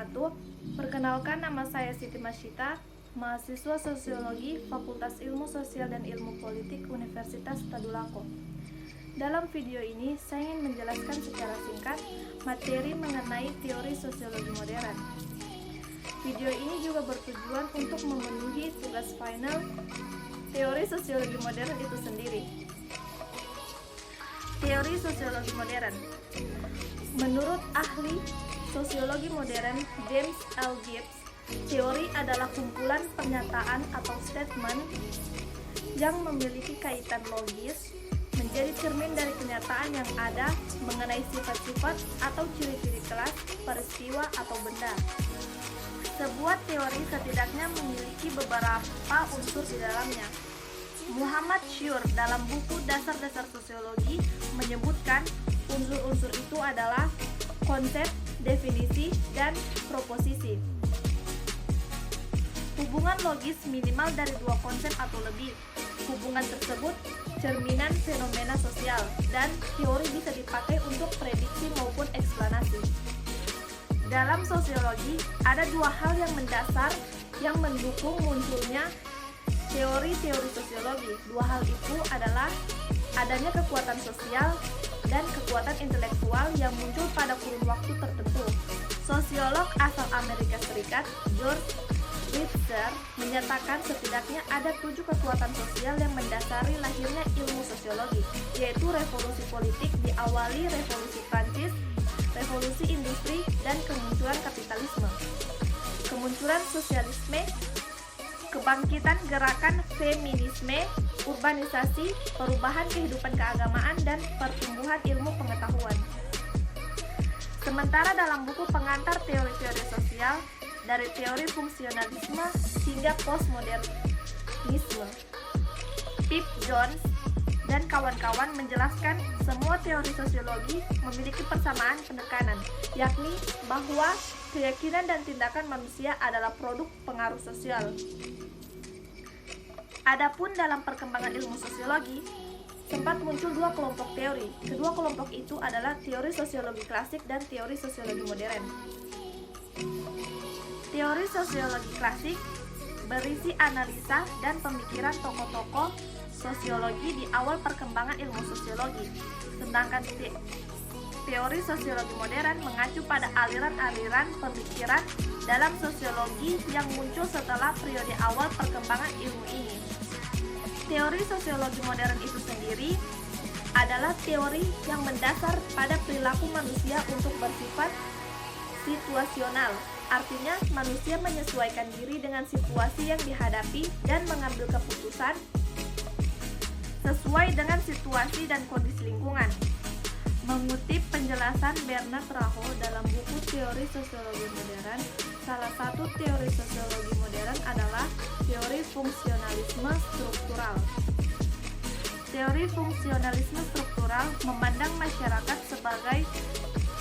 wabarakatuh. Perkenalkan, nama saya Siti Masyita, mahasiswa Sosiologi Fakultas Ilmu Sosial dan Ilmu Politik Universitas Tadulako. Dalam video ini, saya ingin menjelaskan secara singkat materi mengenai teori sosiologi modern. Video ini juga bertujuan untuk memenuhi tugas final teori sosiologi modern itu sendiri. Teori sosiologi modern. Menurut ahli sosiologi modern James L. Gibbs, teori adalah kumpulan pernyataan atau statement yang memiliki kaitan logis, menjadi cermin dari kenyataan yang ada mengenai sifat-sifat atau ciri-ciri kelas, peristiwa, atau benda. Sebuah teori setidaknya memiliki beberapa unsur di dalamnya. Muhammad Schur dalam buku Dasar-Dasar Sosiologi menyebutkan unsur-unsur itu adalah konsep, definisi, dan proposisi. Hubungan logis minimal dari dua konsep atau lebih. Hubungan tersebut cerminan fenomena sosial, dan teori bisa dipakai untuk prediksi maupun eksplanasi. Dalam sosiologi, ada dua hal yang mendasar yang mendukung munculnya teori-teori sosiologi. Dua hal itu adalah adanya kekuatan sosial dan kekuatan intelektual yang muncul pada kurun waktu tertentu. Sosiolog asal Amerika Serikat, George Webster, menyatakan setidaknya ada 7 kekuatan sosial yang mendasari lahirnya ilmu sosiologi, yaitu revolusi politik diawali revolusi Prancis, revolusi industri, dan kemunculan kapitalisme, kemunculan sosialisme, kebangkitan gerakan feminisme, urbanisasi, perubahan kehidupan keagamaan, dan pertumbuhan ilmu pengetahuan. Sementara dalam buku pengantar teori-teori sosial, dari teori fungsionalisme hingga postmodernisme, Pip Jones dan kawan-kawan menjelaskan semua teori sosiologi memiliki persamaan penekanan, yakni bahwa keyakinan dan tindakan manusia adalah produk pengaruh sosial. Adapun dalam perkembangan ilmu sosiologi, sempat muncul dua kelompok teori. Kedua kelompok itu adalah teori sosiologi klasik dan teori sosiologi modern. Teori sosiologi klasik berisi analisa dan pemikiran tokoh-tokoh sosiologi di awal perkembangan ilmu sosiologi. Sedangkan teori sosiologi modern mengacu pada aliran-aliran pemikiran dalam sosiologi yang muncul setelah periode awal perkembangan ilmu ini. Teori sosiologi modern itu sendiri adalah teori yang mendasar pada perilaku manusia untuk bersifat situasional. Artinya, manusia menyesuaikan diri dengan situasi yang dihadapi dan mengambil keputusan sesuai dengan situasi dan kondisi lingkungan. Mengutip penjelasan Bernard Raho dalam buku Teori Sosiologi Modern, salah satu teori sosiologi modern adalah teori fungsionalisme struktural. Teori fungsionalisme struktural memandang masyarakat sebagai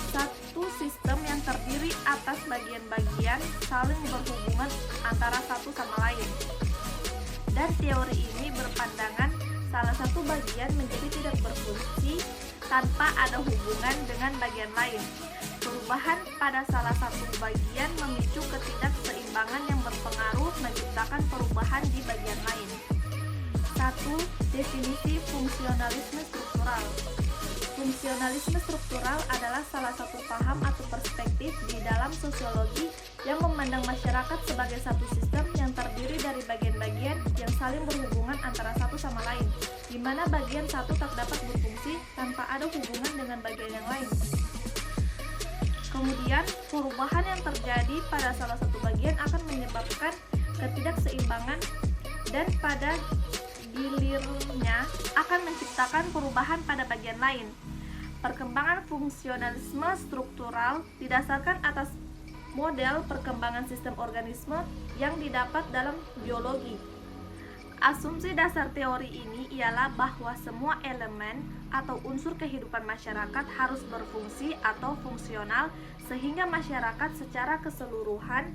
satu sistem yang terdiri atas bagian-bagian saling berhubungan antara satu sama lain. Dan teori ini berpandangan salah satu bagian menjadi tidak berfungsi tanpa ada hubungan dengan bagian lain. Perubahan pada salah satu bagian memicu ketidakseimbangan yang berpengaruh menciptakan perubahan di bagian lain. 1. Definisi fungsionalisme struktural. Fungsionalisme struktural adalah salah satu paham atau perspektif di dalam sosiologi yang memandang masyarakat sebagai satu sistem yang terdiri dari bagian-bagian yang saling berhubungan antara satu sama lain, di mana bagian satu tak dapat berfungsi tanpa ada hubungan dengan bagian yang lain. Kemudian, perubahan yang terjadi pada salah satu bagian akan menyebabkan ketidakseimbangan dan pada gilirnya akan menciptakan perubahan pada bagian lain. Perkembangan fungsionalisme struktural didasarkan atas model perkembangan sistem organisme yang didapat dalam biologi. Asumsi dasar teori ini ialah bahwa semua elemen atau unsur kehidupan masyarakat harus berfungsi atau fungsional sehingga masyarakat secara keseluruhan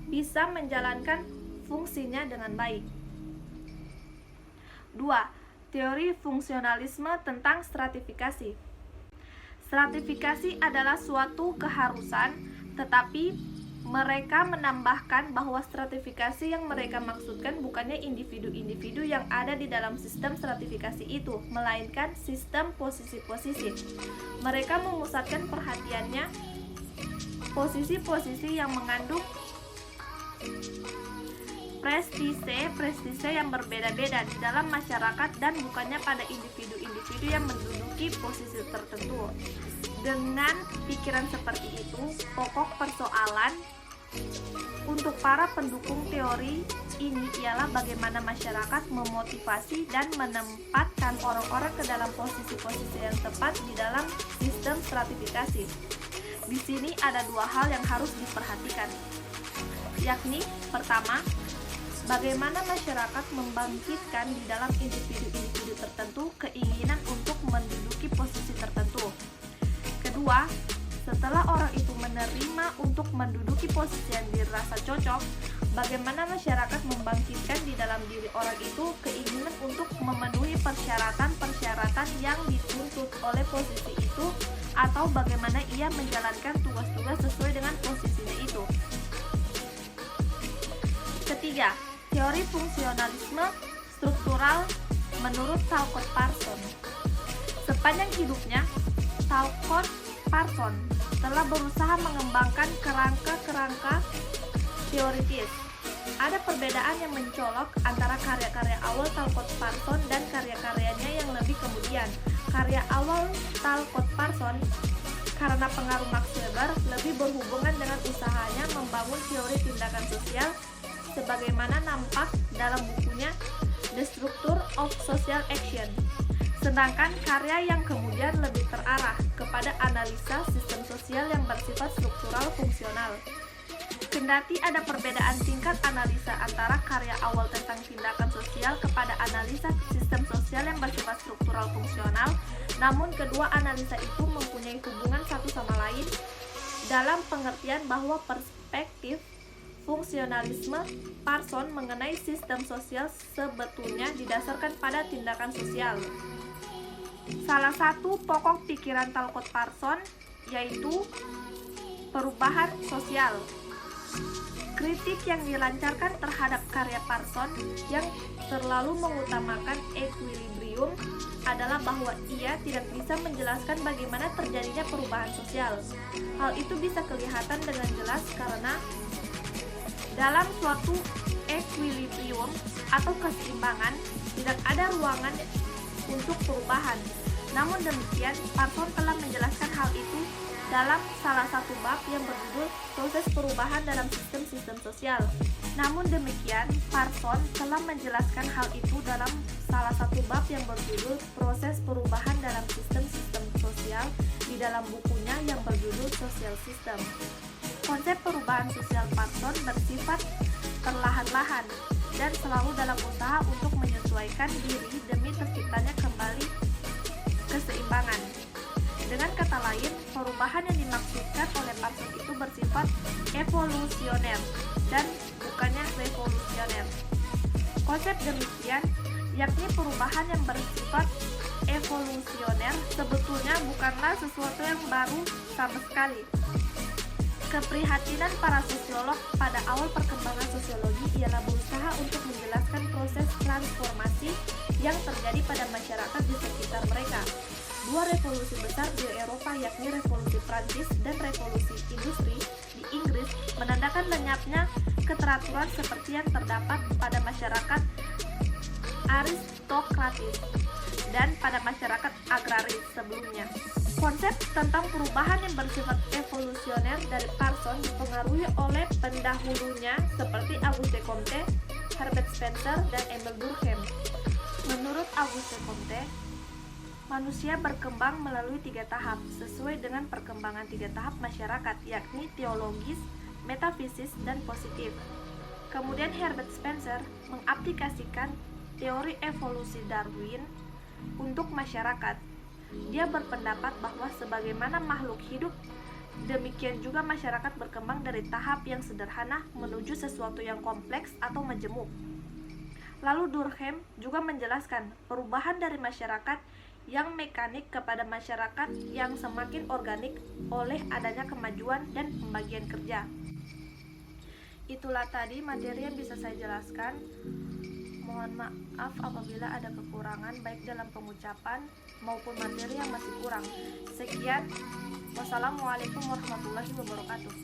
bisa menjalankan fungsinya dengan baik. 2. Teori fungsionalisme tentang stratifikasi. Stratifikasi adalah suatu keharusan, tetapi Mereka menambahkan bahwa stratifikasi yang mereka maksudkan bukannya individu-individu yang ada di dalam sistem stratifikasi itu, melainkan sistem posisi-posisi. Mereka memusatkan perhatiannya posisi-posisi yang mengandung prestise yang berbeda-beda di dalam masyarakat dan bukannya pada individu-individu yang menduduki posisi tertentu. Dengan pikiran seperti itu, pokok persoalan untuk para pendukung teori ini ialah bagaimana masyarakat memotivasi dan menempatkan orang-orang ke dalam posisi-posisi yang tepat di dalam sistem stratifikasi. Di sini ada dua hal yang harus diperhatikan, yakni pertama, bagaimana masyarakat membangkitkan di dalam individu-individu tertentu keinginan untuk menduduki posisi tertentu. Kedua, setelah orang itu menerima untuk menduduki posisi yang dirasa cocok, bagaimana masyarakat membangkitkan di dalam diri orang itu keinginan untuk memenuhi persyaratan-persyaratan yang dituntut oleh posisi itu, atau bagaimana ia menjalankan tugas-tugas sesuai dengan posisinya itu. Ketiga, teori fungsionalisme struktural menurut Talcott Parson. Sepanjang hidupnya, Talcott Parson telah berusaha mengembangkan kerangka-kerangka teoritis. Ada perbedaan yang mencolok antara karya-karya awal Talcott Parson dan karya-karyanya yang lebih kemudian. Karya awal Talcott Parson karena pengaruh Max Weber lebih berhubungan dengan usahanya membangun teori tindakan sosial sebagaimana nampak dalam bukunya The Structure of Social Action. Sedangkan karya yang kemudian lebih terarah kepada analisa sistem sosial yang bersifat struktural fungsional. Kendati ada perbedaan tingkat analisa antara karya awal tentang tindakan sosial kepada analisa sistem sosial yang bersifat struktural fungsional, namun kedua analisa itu mempunyai hubungan satu sama lain dalam pengertian bahwa perspektif fungsionalisme Parson mengenai sistem sosial sebetulnya didasarkan pada tindakan sosial. Salah satu pokok pikiran Talcott Parson yaitu perubahan sosial. Kritik yang dilancarkan terhadap karya Parson yang terlalu mengutamakan equilibrium adalah bahwa ia tidak bisa menjelaskan bagaimana terjadinya perubahan sosial. Hal itu bisa kelihatan dengan jelas karena dalam suatu equilibrium atau keseimbangan tidak ada ruangan untuk perubahan. Namun demikian, Parson telah menjelaskan hal itu dalam salah satu bab yang berjudul Proses Perubahan dalam Sistem-Sistem Sosial. Namun demikian, Parson telah menjelaskan hal itu dalam salah satu bab yang berjudul Proses Perubahan dalam Sistem-Sistem Sosial di dalam bukunya yang berjudul Social System. Konsep perubahan sosial Parson bersifat perlahan-lahan dan selalu dalam usaha untuk menyesuaikan diri demi terciptanya kembali keseimbangan. Dengan kata lain, perubahan yang dimaksudkan oleh Parson itu bersifat evolusioner dan bukannya revolusioner. Konsep demikian, yakni perubahan yang bersifat evolusioner, sebetulnya bukanlah sesuatu yang baru sama sekali. Keprihatinan para sosiolog pada awal perkembangan sosiologi ialah berusaha untuk menjelaskan proses transformasi yang terjadi pada masyarakat di sekitar mereka. Dua revolusi besar di Eropa, yakni revolusi Prancis dan revolusi industri di Inggris, menandakan lenyapnya keteraturan seperti yang terdapat pada masyarakat aristokratis dan pada masyarakat agraris sebelumnya. Konsep tentang perubahan yang bersifat evolusioner dari Parson dipengaruhi oleh pendahulunya seperti Auguste Comte, Herbert Spencer, dan Emil Durkheim. Menurut Auguste Comte, manusia berkembang melalui 3 tahap sesuai dengan perkembangan 3 tahap masyarakat, yakni teologis, metafisis, dan positif. Kemudian Herbert Spencer mengaplikasikan teori evolusi Darwin untuk masyarakat. Dia berpendapat bahwa sebagaimana makhluk hidup, demikian juga masyarakat berkembang dari tahap yang sederhana menuju sesuatu yang kompleks atau majemuk. Lalu Durkheim juga menjelaskan perubahan dari masyarakat yang mekanik kepada masyarakat yang semakin organik oleh adanya kemajuan dan pembagian kerja. Itulah tadi materi yang bisa saya jelaskan. Mohon maaf apabila ada kekurangan baik dalam pengucapan maupun materi yang masih kurang. Sekian, wassalamualaikum warahmatullahi wabarakatuh.